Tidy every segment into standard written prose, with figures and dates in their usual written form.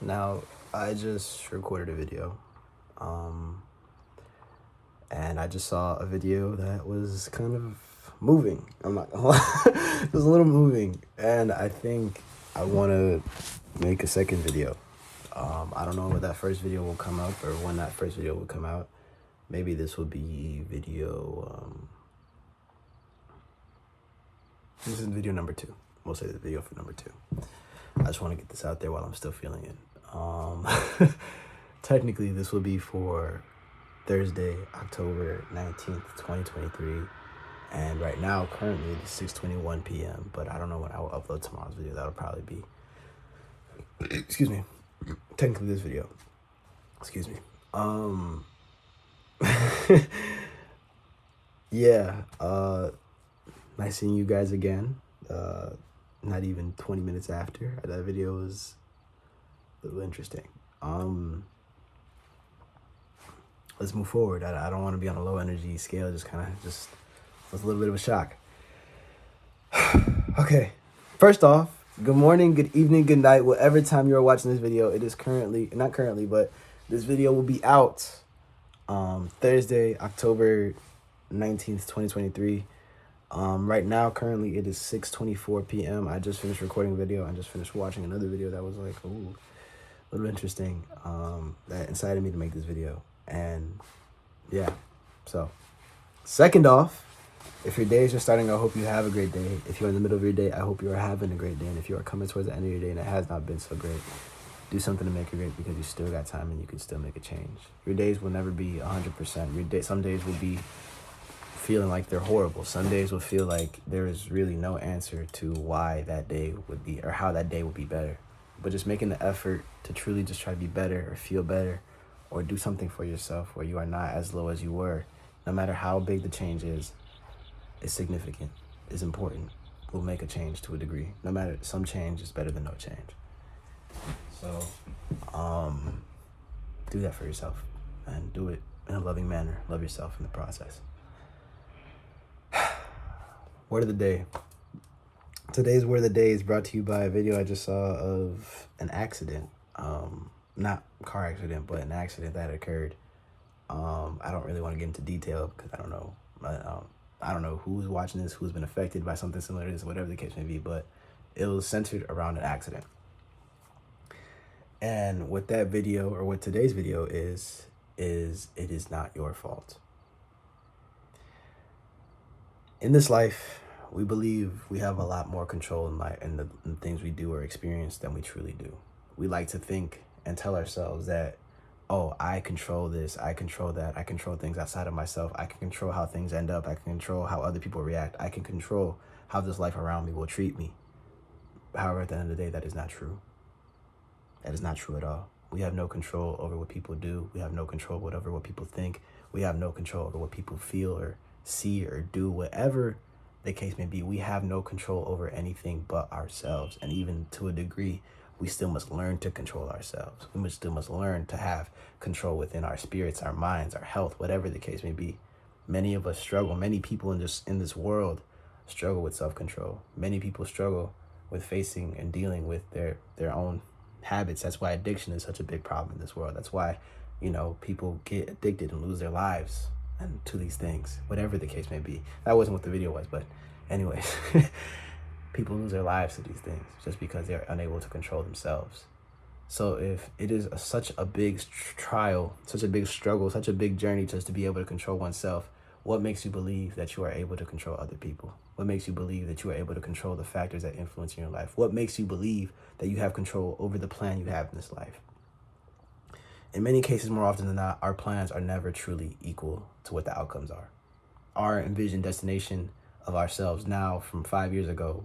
Now, I just recorded a video, and I just saw a video that was kind of moving. I'm not gonna lie. It was a little moving, and I think I want to make a second video. I don't know when that first video will come up or when that first video will come out. Maybe this will be this is video number 2. We'll say the video for number 2. I just want to get this out there while I'm still feeling it. Technically, this will be for Thursday, October 19th, 2023. And right now, currently, it's 6:21 p.m. But I don't know when I will upload tomorrow's video. That'll probably be, excuse me, technically this video. Excuse me. Yeah, nice seeing you guys again. Not even 20 minutes after. That video was a little interesting. Let's move forward. I don't want to be on a low energy scale. Just was a little bit of a shock. Okay, first off, good morning, good evening, good night, whatever time you're watching this video. It is not currently, but this video will be out Thursday, October 19th, 2023. Right now, currently, it is 6:24 p.m. I just finished recording a video. I just finished watching another video that was like, ooh, a little interesting. That incited me to make this video. And yeah, so second off, if your day is just starting, I hope you have a great day. If you're in the middle of your day, I hope you are having a great day. And if you are coming towards the end of your day and it has not been so great, do something to make it great, because you still got time and you can still make a change. Your days will never be 100%. Some days will be feeling like they're horrible. Some days will feel like there is really no answer to why that day would be or how that day would be better. But just making the effort to truly just try to be better or feel better or do something for yourself where you are not as low as you were, no matter how big the change is significant, is important, will make a change to a degree. No matter, some change is better than no change. So, do that for yourself and do it in a loving manner. Love yourself in the process. Word of the day. Today's word of the day is brought to you by a video I just saw of an accident. Not car accident, but an accident that occurred. I don't really want to get into detail because I don't know. I don't know who's watching this, who's been affected by something similar to this, whatever the case may be, but it was centered around an accident. And what that video, or what today's video is it is not your fault. In this life, we believe we have a lot more control in life and the things we do or experience than we truly do. We like to think and tell ourselves that, oh, I control this, I control that, I control things outside of myself, I can control how things end up, I can control how other people react, I can control how this life around me will treat me. However, at the end of the day, that is not true. That is not true at all. We have no control over what people do. We have no control over what people think. We have no control over what people feel or see or do, whatever the case may be. We have no control over anything but ourselves. And even to a degree, we still must learn to control ourselves. We still must learn to have control within our spirits, our minds, our health, whatever the case may be. Many of us struggle. Many people in this world struggle with self-control. Many people struggle with facing and dealing with their own habits. That's why addiction is such a big problem in this world. That's why, people get addicted and lose their lives and to these things, whatever the case may be. That wasn't what the video was, but anyways, people lose their lives to these things just because they're unable to control themselves. So if it is such a big trial, such a big struggle, such a big journey just to be able to control oneself, what makes you believe that you are able to control other people? What makes you believe that you are able to control the factors that influence in your life? What makes you believe that you have control over the plan you have in this life? In many cases, more often than not, our plans are never truly equal to what the outcomes are. Our envisioned destination of ourselves now from 5 years ago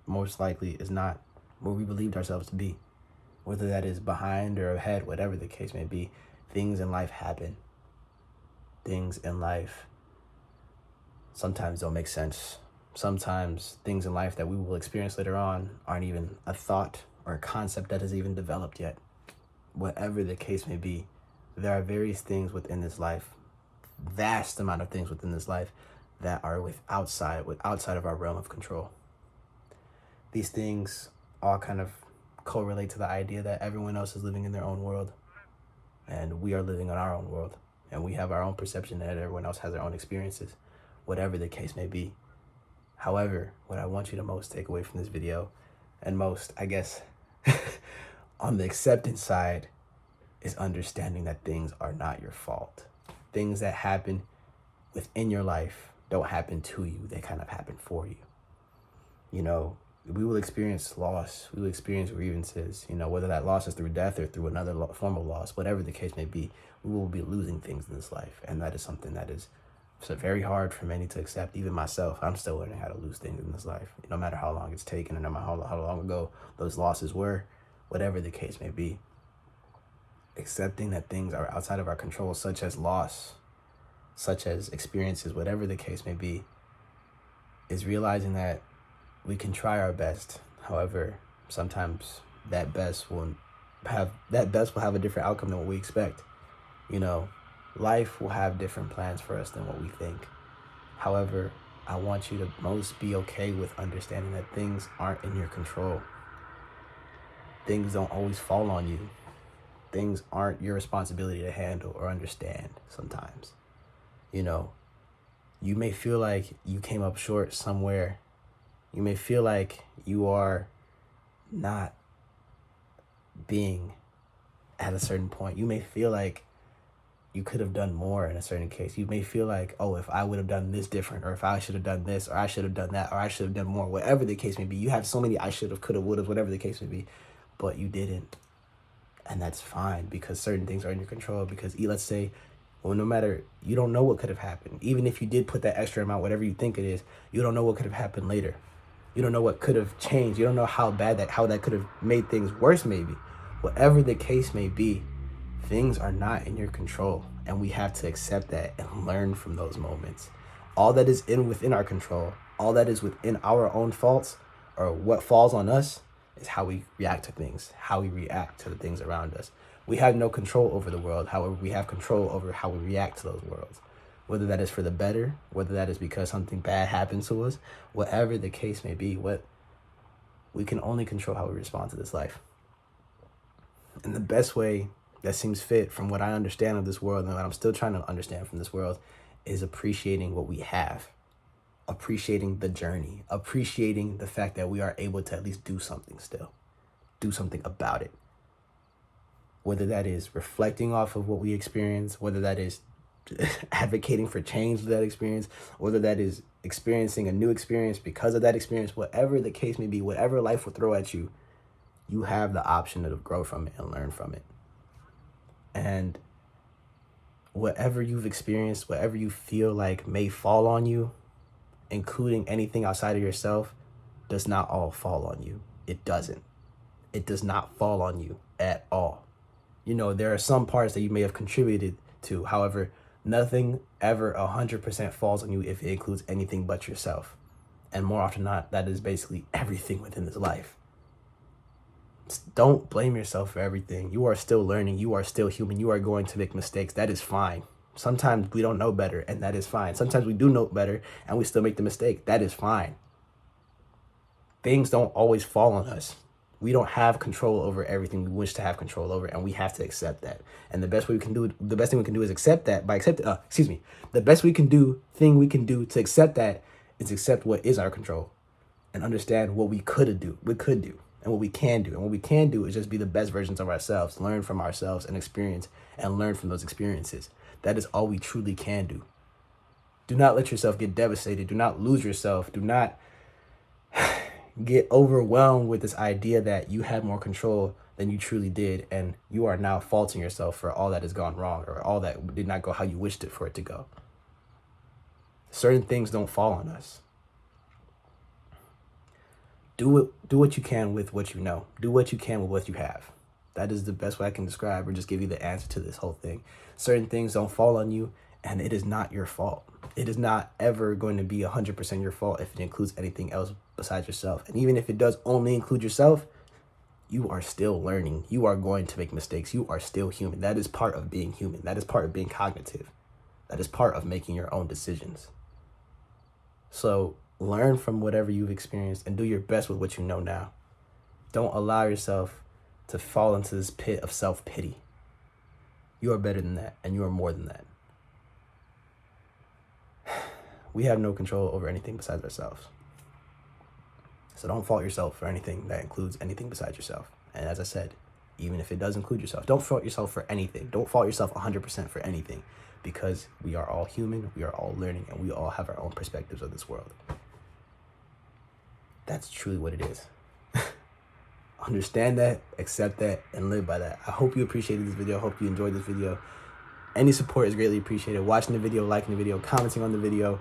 most likely is not where we believed ourselves to be. Whether that is behind or ahead, whatever the case may be, things in life happen. Things in life sometimes don't make sense. Sometimes things in life that we will experience later on aren't even a thought or a concept that is even developed yet. Whatever the case may be, there are various things within this life, vast amount of things within this life that are outside of our realm of control. These things all kind of correlate to the idea that everyone else is living in their own world and we are living in our own world, and we have our own perception that everyone else has their own experiences, whatever the case may be. However, what I want you to most take away from this video, and most, I guess, on the acceptance side, is understanding that things are not your fault. Things that happen within your life don't happen to you. They kind of happen for you. You know, we will experience loss. We will experience grievances, you know, whether that loss is through death or through another form of loss, whatever the case may be, we will be losing things in this life. And that is something that is very hard for many to accept. Even myself, I'm still learning how to lose things in this life, no matter how long it's taken and no matter how long ago those losses were, whatever the case may be. Accepting that things are outside of our control, such as loss, such as experiences, whatever the case may be, is realizing that we can try our best. However, sometimes that best will have a different outcome than what we expect. You know, life will have different plans for us than what we think. However, I want you to most be okay with understanding that things aren't in your control. Things don't always fall on you. Things aren't your responsibility to handle or understand sometimes. You know, you may feel like you came up short somewhere. You may feel like you are not being at a certain point. You may feel like you could have done more in a certain case. You may feel like, oh, if I would have done this different, or if I should have done this, or I should have done that, or I should have done more, whatever the case may be. You have so many I should have, could have, would have, whatever the case may be, but you didn't. And that's fine, because certain things are in your control. Because let's say, well, no matter, you don't know what could have happened. Even if you did put that extra amount, whatever you think it is, you don't know what could have happened later. You don't know what could have changed. You don't know how that could have made things worse, maybe. Whatever the case may be, things are not in your control, and we have to accept that and learn from those moments. All that is within our control, all that is within our own faults, or what falls on us, is how we react to things, how we react to the things around us. We have no control over the world. However, we have control over how we react to those worlds, whether that is for the better, whether that is because something bad happened to us, whatever the case may be. We can only control how we respond to this life. And the best way that seems fit, from what I understand of this world and what I'm still trying to understand from this world, is appreciating what we have, appreciating the journey, appreciating the fact that we are able to at least do something still, do something about it. Whether that is reflecting off of what we experience, whether that is advocating for change with that experience, whether that is experiencing a new experience because of that experience, whatever the case may be, whatever life will throw at you, you have the option to grow from it and learn from it. And whatever you've experienced, whatever you feel like may fall on you, including anything outside of yourself, does not all fall on you. It doesn't. It does not fall on you at all. You know, there are some parts that you may have contributed to. However, nothing ever 100% falls on you if it includes anything but yourself. And more often than not, that is basically everything within this life. Don't blame yourself for everything. You are still learning. You are still human. You are going to make mistakes. That is fine. Sometimes we don't know better, and that is fine. Sometimes we do know better, and we still make the mistake. That is fine. Things don't always fall on us. We don't have control over everything we wish to have control over, and we have to accept that. And the best thing we can do is accept that the best thing we can do to accept that is accept what is our control and understand what we could do, and what we can do. And what we can do is just be the best versions of ourselves, learn from ourselves and experience and learn from those experiences. That is all we truly can do. Do not let yourself get devastated. Do not lose yourself. Do not get overwhelmed with this idea that you had more control than you truly did, and you are now faulting yourself for all that has gone wrong or all that did not go how you wished it for it to go. Certain things don't fall on us. Do what you can with what you know. Do what you can with what you have. That is the best way I can describe or just give you the answer to this whole thing. Certain things don't fall on you, and it is not your fault. It is not ever going to be 100% your fault if it includes anything else besides yourself. And even if it does only include yourself, you are still learning. You are going to make mistakes. You are still human. That is part of being human. That is part of being cognitive. That is part of making your own decisions. So learn from whatever you've experienced and do your best with what you know now. Don't allow yourself to fall into this pit of self-pity. You are better than that, and you are more than that. We have no control over anything besides ourselves. So don't fault yourself for anything that includes anything besides yourself. And as I said, even if it does include yourself, don't fault yourself for anything. Don't fault yourself 100% for anything, because we are all human, we are all learning, and we all have our own perspectives of this world. That's truly what it is. Understand that, accept that, and live by that. I hope you appreciated this video. I hope you enjoyed this video. Any support is greatly appreciated. Watching the video, liking the video, commenting on the video.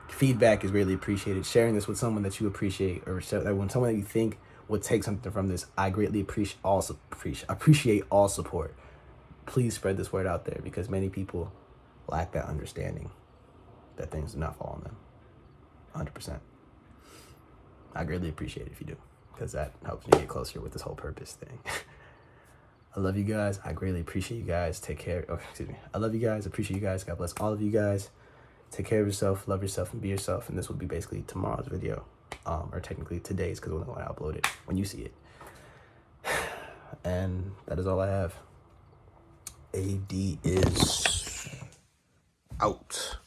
Feedback is greatly appreciated. Sharing this with someone that you appreciate, or when someone that you think would take something from this, I greatly appreciate all support. Please spread this word out there, because many people lack that understanding that things do not fall on them 100%. I greatly appreciate it if you do, because that helps me get closer with this whole purpose thing. I love you guys. I greatly appreciate you guys. Take care. Oh, excuse me. I love you guys. Appreciate you guys. God bless all of you guys. Take care of yourself, love yourself, and be yourself. And this will be basically tomorrow's video, or technically today's, because we're going to upload it when you see it. And that is all I have. AD is out.